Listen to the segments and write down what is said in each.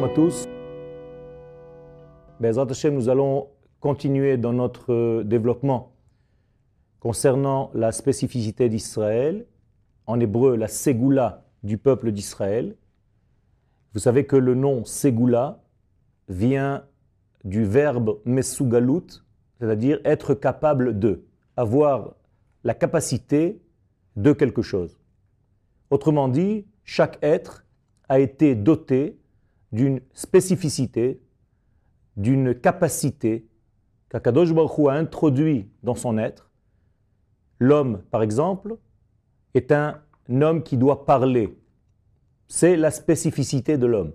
Shalom à tous. Be'ezrat Hashem, nous allons continuer dans notre développement concernant la spécificité d'Israël, en hébreu la Ségoula du peuple d'Israël. Vous savez que le nom Ségoula vient du verbe mesugalut, c'est-à-dire être capable de, avoir la capacité de quelque chose. Autrement dit, chaque être a été doté d'une spécificité, d'une capacité qu'Akadosh Baruch Hu a introduit dans son être. L'homme, par exemple, est un homme qui doit parler. C'est la spécificité de l'homme.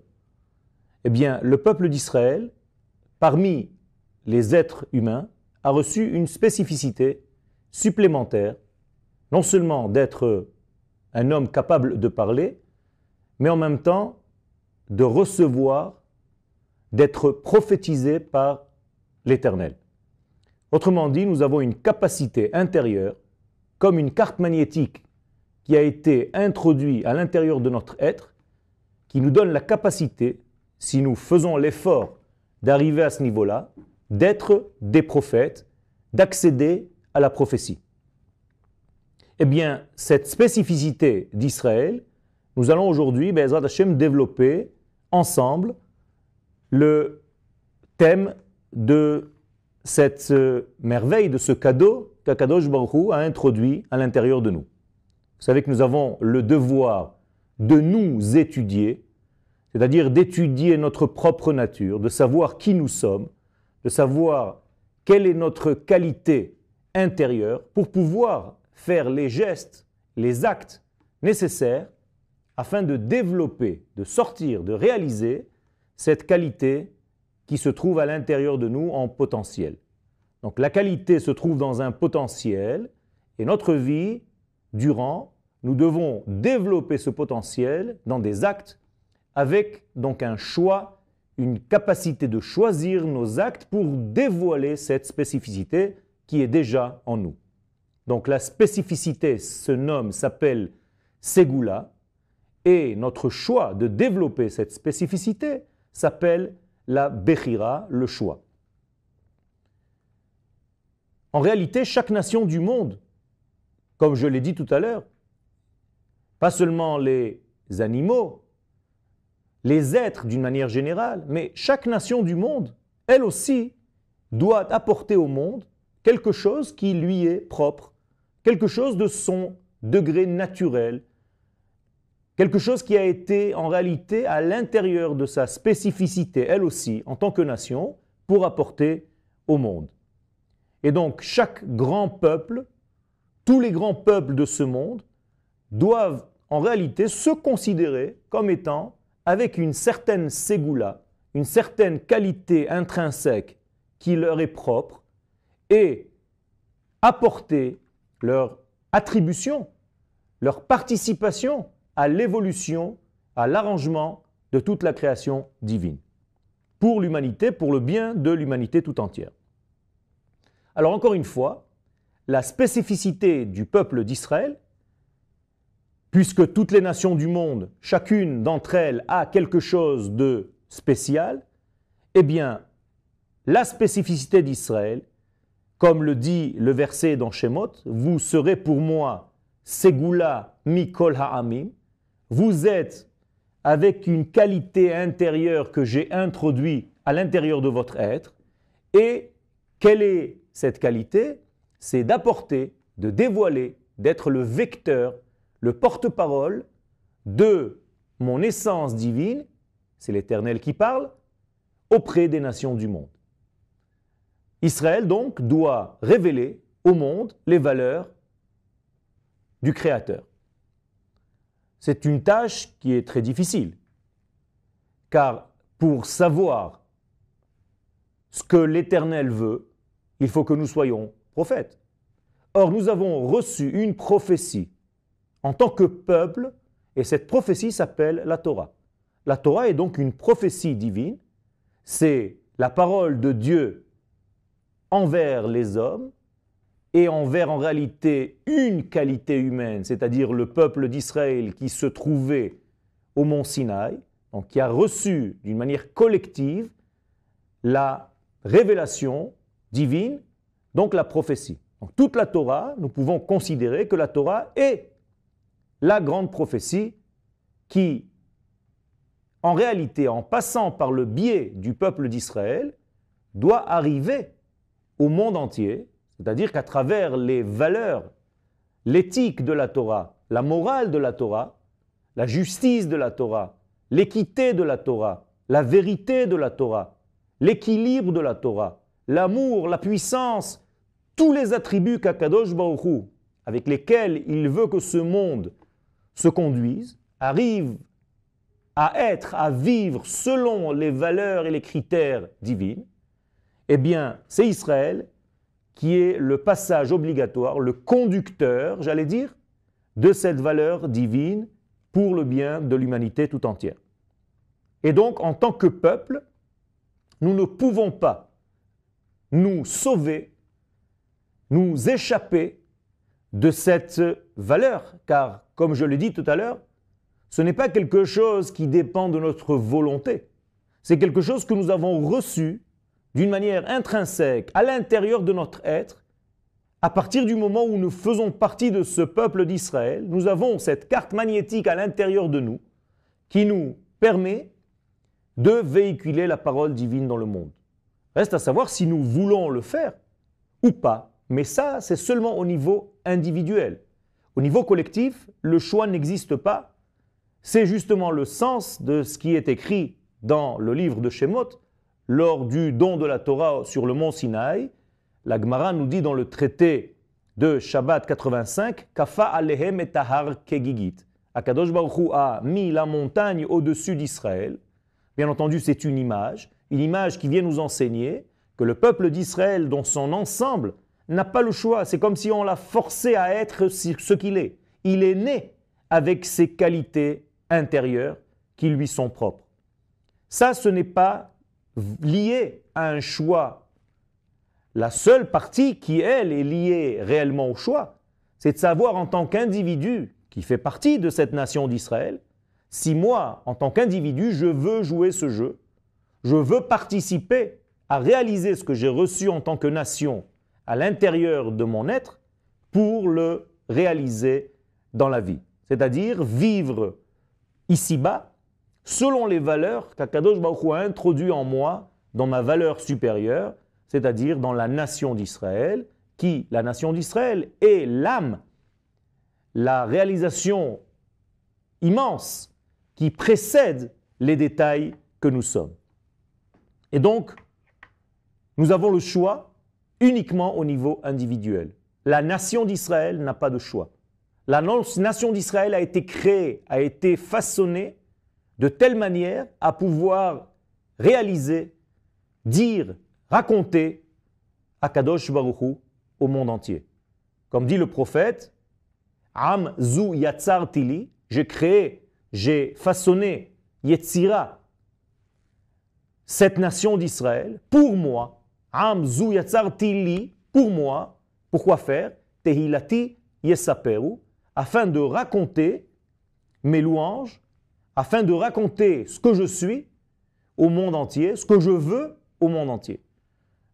Eh bien, le peuple d'Israël, parmi les êtres humains, a reçu une spécificité supplémentaire, non seulement d'être un homme capable de parler, mais en même temps de recevoir, d'être prophétisé par l'Éternel. Autrement dit, nous avons une capacité intérieure, comme une carte magnétique qui a été introduite à l'intérieur de notre être, qui nous donne la capacité, si nous faisons l'effort d'arriver à ce niveau-là, d'être des prophètes, d'accéder à la prophétie. Eh bien, cette spécificité d'Israël, nous allons aujourd'hui, Be'ezrat Hashem, développer ensemble le thème de cette merveille, de ce cadeau qu'Akadosh Baruch Hu a introduit à l'intérieur de nous. Vous savez que nous avons le devoir de nous étudier, c'est-à-dire d'étudier notre propre nature, de savoir qui nous sommes, de savoir quelle est notre qualité intérieure pour pouvoir faire les gestes, les actes nécessaires afin de développer, de sortir, de réaliser cette qualité qui se trouve à l'intérieur de nous en potentiel. Donc la qualité se trouve dans un potentiel et notre vie, durant, nous devons développer ce potentiel dans des actes avec donc un choix, une capacité de choisir nos actes pour dévoiler cette spécificité qui est déjà en nous. Donc la spécificité s'appelle Ségoula et notre choix de développer cette spécificité s'appelle la Bechira, le choix. En réalité, chaque nation du monde, comme je l'ai dit tout à l'heure, pas seulement les animaux, les êtres d'une manière générale, mais chaque nation du monde, elle aussi, doit apporter au monde quelque chose qui lui est propre, quelque chose de son degré naturel, quelque chose qui a été en réalité à l'intérieur de sa spécificité, elle aussi, en tant que nation, pour apporter au monde. Et donc, chaque grand peuple, tous les grands peuples de ce monde, doivent en réalité se considérer comme étant avec une certaine ségoula, une certaine qualité intrinsèque qui leur est propre et apporter leur attribution, leur participation à l'évolution, à l'arrangement de toute la création divine, pour l'humanité, pour le bien de l'humanité tout entière. Alors encore une fois, la spécificité du peuple d'Israël, puisque toutes les nations du monde, chacune d'entre elles a quelque chose de spécial, eh bien, la spécificité d'Israël, comme le dit le verset dans Shemot, vous serez pour moi Ségoula mikol ha'amim, vous êtes avec une qualité intérieure que j'ai introduite à l'intérieur de votre être. Et quelle est cette qualité? C'est d'apporter, de dévoiler, d'être le vecteur, le porte-parole de mon essence divine, c'est l'Éternel qui parle, auprès des nations du monde. Israël donc doit révéler au monde les valeurs du Créateur. C'est une tâche qui est très difficile, car pour savoir ce que l'Éternel veut, il faut que nous soyons prophètes. Or, nous avons reçu une prophétie en tant que peuple, et cette prophétie s'appelle la Torah. La Torah est donc une prophétie divine, c'est la parole de Dieu envers les hommes, et envers en réalité une qualité humaine, c'est-à-dire le peuple d'Israël qui se trouvait au mont Sinaï, donc qui a reçu d'une manière collective la révélation divine, donc la prophétie. Donc toute la Torah, nous pouvons considérer que la Torah est la grande prophétie qui, en réalité, en passant par le biais du peuple d'Israël, doit arriver au monde entier, c'est-à-dire qu'à travers les valeurs, l'éthique de la Torah, la morale de la Torah, la justice de la Torah, l'équité de la Torah, la vérité de la Torah, l'équilibre de la Torah, l'amour, la puissance, tous les attributs qu'Akadosh Baruch Hu, avec lesquels il veut que ce monde se conduise, arrive à être, à vivre selon les valeurs et les critères divins, eh bien, c'est Israël qui est le passage obligatoire, le conducteur, j'allais dire, de cette valeur divine pour le bien de l'humanité tout entière. Et donc, en tant que peuple, nous ne pouvons pas nous sauver, nous échapper de cette valeur, car, comme je l'ai dit tout à l'heure, ce n'est pas quelque chose qui dépend de notre volonté, c'est quelque chose que nous avons reçu d'une manière intrinsèque à l'intérieur de notre être. À partir du moment où nous faisons partie de ce peuple d'Israël, nous avons cette carte magnétique à l'intérieur de nous qui nous permet de véhiculer la parole divine dans le monde. Reste à savoir si nous voulons le faire ou pas, mais ça, c'est seulement au niveau individuel. Au niveau collectif, le choix n'existe pas. C'est justement le sens de ce qui est écrit dans le livre de Shemot, lors du don de la Torah sur le mont Sinaï. La Gemara nous dit dans le traité de Shabbat 85, Kafa alehem et tahar kegigit. Akadosh Baruch Hu a mis la montagne au-dessus d'Israël. Bien entendu, c'est une image qui vient nous enseigner que le peuple d'Israël, dans son ensemble, n'a pas le choix. C'est comme si on l'a forcé à être ce qu'il est. Il est né avec ses qualités intérieures qui lui sont propres. Ça, ce n'est pas lié à un choix. La seule partie qui, elle, est liée réellement au choix, c'est de savoir en tant qu'individu qui fait partie de cette nation d'Israël, si moi, en tant qu'individu, je veux jouer ce jeu, je veux participer à réaliser ce que j'ai reçu en tant que nation à l'intérieur de mon être pour le réaliser dans la vie. C'est-à-dire vivre ici-bas selon les valeurs qu'Akadosh Baruch Hu a introduites en moi dans ma valeur supérieure, c'est-à-dire dans la nation d'Israël, qui, la nation d'Israël, est l'âme, la réalisation immense qui précède les détails que nous sommes. Et donc, nous avons le choix uniquement au niveau individuel. La nation d'Israël n'a pas de choix. La nation d'Israël a été créée, a été façonnée de telle manière à pouvoir réaliser, dire, raconter Akadosh Baruch Hu au monde entier. Comme dit le prophète, Am zu yatzar tili, j'ai créé, j'ai façonné, Yetzira, cette nation d'Israël, pour moi, Am zu yatzar tili, pour moi, pourquoi faire Tehilati yesaperu, afin de raconter mes louanges, afin de raconter ce que je suis au monde entier, ce que je veux au monde entier.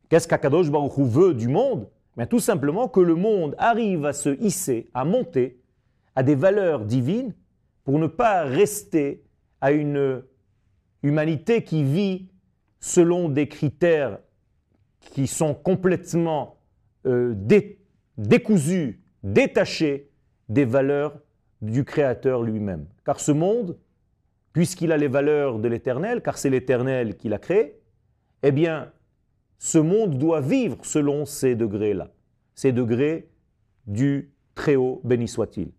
Qu'est-ce qu'Akadosh Baruch Hu veut du monde? Bien, tout simplement que le monde arrive à se hisser, à monter à des valeurs divines pour ne pas rester à une humanité qui vit selon des critères qui sont complètement décousus, détachés des valeurs du Créateur lui-même. Car ce monde, puisqu'il a les valeurs de l'Éternel, car c'est l'Éternel qui l'a créé, eh bien, ce monde doit vivre selon ces degrés-là, ces degrés du Très-Haut, béni soit-il.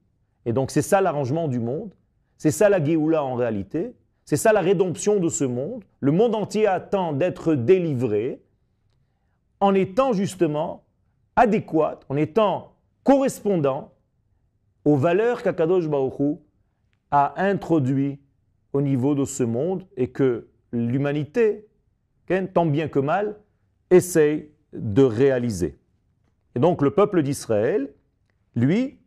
Et donc c'est ça l'arrangement du monde, c'est ça la Géoula en réalité, c'est ça la rédemption de ce monde. Le monde entier attend d'être délivré en étant justement adéquat, en étant correspondant aux valeurs qu'Akadosh Baruch Hu a introduites au niveau de ce monde et que l'humanité, tant bien que mal, essaye de réaliser. Et donc le peuple d'Israël, lui,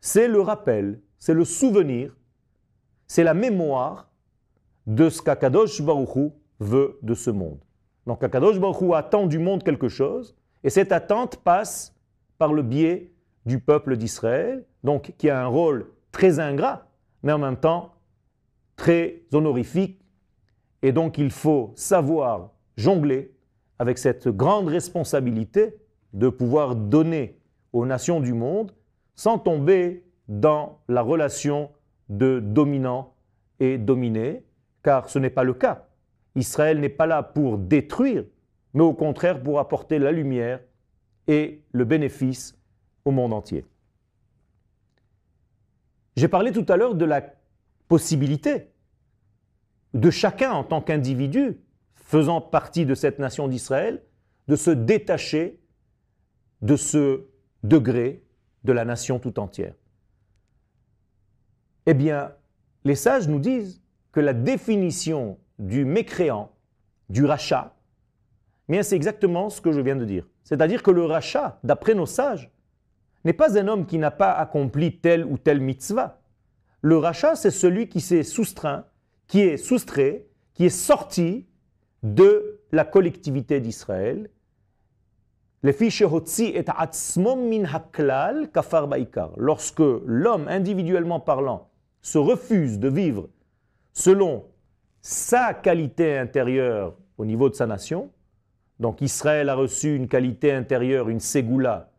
c'est le rappel, c'est le souvenir, c'est la mémoire de ce qu'Akadosh Baruch Hu veut de ce monde. Donc Akadosh Baruch Hu attend du monde quelque chose, et cette attente passe par le biais du peuple d'Israël, donc qui a un rôle très ingrat, mais en même temps très honorifique, et donc il faut savoir jongler avec cette grande responsabilité de pouvoir donner aux nations du monde sans tomber dans la relation de dominant et dominé, car ce n'est pas le cas. Israël n'est pas là pour détruire, mais au contraire pour apporter la lumière et le bénéfice au monde entier. J'ai parlé tout à l'heure de la possibilité de chacun en tant qu'individu faisant partie de cette nation d'Israël de se détacher de ce degré de la nation tout entière. Eh bien, les sages nous disent que la définition du mécréant, du rachat, bien c'est exactement ce que je viens de dire. C'est-à-dire que le rachat, d'après nos sages, n'est pas un homme qui n'a pas accompli telle ou telle mitzvah. Le rachat, c'est celui qui s'est soustrait, qui est sorti de la collectivité d'Israël. Lorsque l'homme, individuellement parlant, se refuse de vivre selon sa qualité intérieure au niveau de sa nation, donc Israël a reçu une qualité intérieure, une ségoula,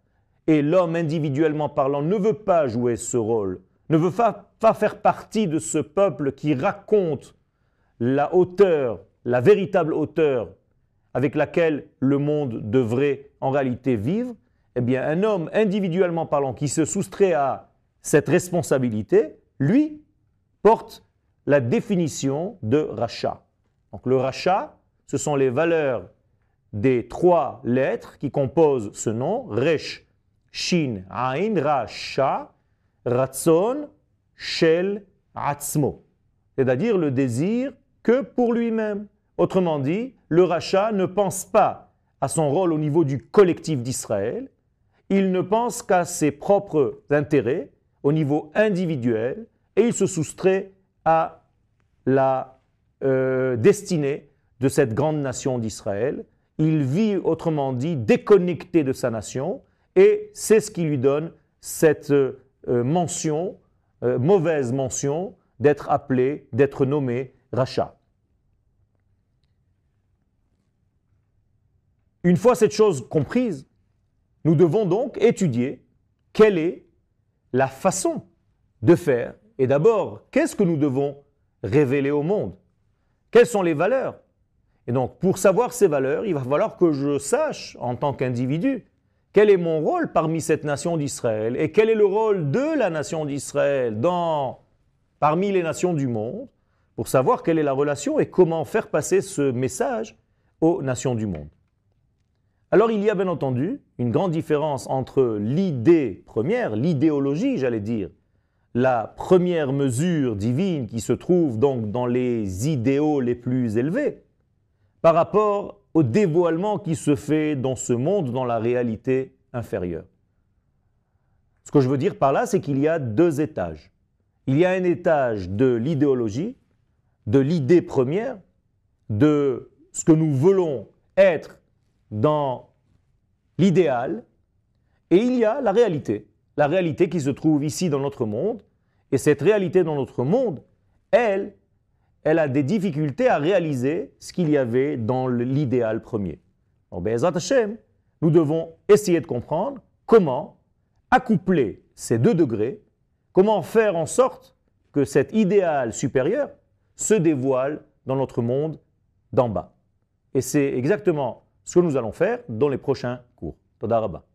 et l'homme individuellement parlant ne veut pas jouer ce rôle, ne veut pas faire partie de ce peuple qui raconte la hauteur, la véritable hauteur avec laquelle le monde devrait en réalité vivre, eh bien un homme individuellement parlant qui se soustrait à cette responsabilité, lui, porte la définition de rachat. Donc le rachat, ce sont les valeurs des 3 lettres qui composent ce nom, Resh, Shin, Ain, Racha, Ratzon, Shel, Atzmo. C'est-à-dire le désir que pour lui-même. Autrement dit, le rachat ne pense pas à son rôle au niveau du collectif d'Israël, il ne pense qu'à ses propres intérêts au niveau individuel et il se soustrait à la destinée de cette grande nation d'Israël. Il vit, autrement dit, déconnecté de sa nation et c'est ce qui lui donne cette mention, mauvaise mention, d'être appelé, d'être nommé rachat. Une fois cette chose comprise, nous devons donc étudier quelle est la façon de faire. Et d'abord, qu'est-ce que nous devons révéler au monde? Quelles sont les valeurs? Et donc, pour savoir ces valeurs, il va falloir que je sache, en tant qu'individu, quel est mon rôle parmi cette nation d'Israël et quel est le rôle de la nation d'Israël parmi les nations du monde, pour savoir quelle est la relation et comment faire passer ce message aux nations du monde. Alors il y a bien entendu une grande différence entre l'idée première, l'idéologie j'allais dire, la première mesure divine qui se trouve donc dans les idéaux les plus élevés, par rapport au dévoilement qui se fait dans ce monde, dans la réalité inférieure. Ce que je veux dire par là, c'est qu'il y a 2 étages. Il y a un étage de l'idéologie, de l'idée première, de ce que nous voulons être dans l'idéal, et il y a la réalité qui se trouve ici dans notre monde, et cette réalité dans notre monde, elle a des difficultés à réaliser ce qu'il y avait dans l'idéal premier. Donc, Be'ezrat Hashem, nous devons essayer de comprendre comment accoupler ces 2 degrés, comment faire en sorte que cet idéal supérieur se dévoile dans notre monde d'en bas. Et c'est exactement ce que nous allons faire dans les prochains cours. Toda Rabba.